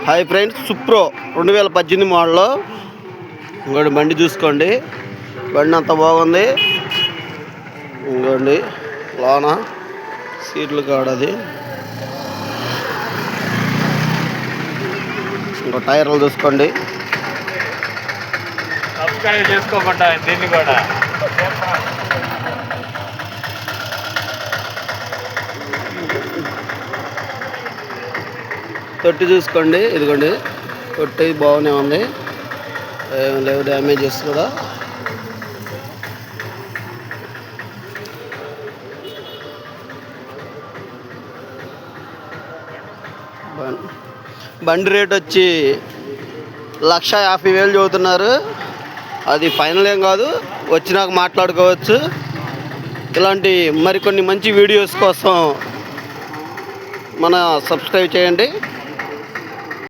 Hi friends, Supro 2018 మోడల్లో ఇంకోటి బండి చూసుకోండి. బండి అంత బాగుంది. ఇంకోండి లోన సీట్లు కాడది. ఇంకో టైర్లు చూసుకోండి. సబ్స్క్రైబ్ చేసుకోకుండా దీన్ని కూడా తొట్టి చూసుకోండి. ఇదిగోండి తొట్టి బాగానే ఉంది, ఏం లేవు డ్యామేజెస్ కూడా. బండి రేట్ వచ్చి 1,50,000 చదువుతున్నారు. అది ఫైనల్ ఏం కాదు, వచ్చినాక మాట్లాడుకోవచ్చు. ఇలాంటి మరికొన్ని మంచి వీడియోస్ కోసం మన సబ్స్క్రైబ్ చేయండి.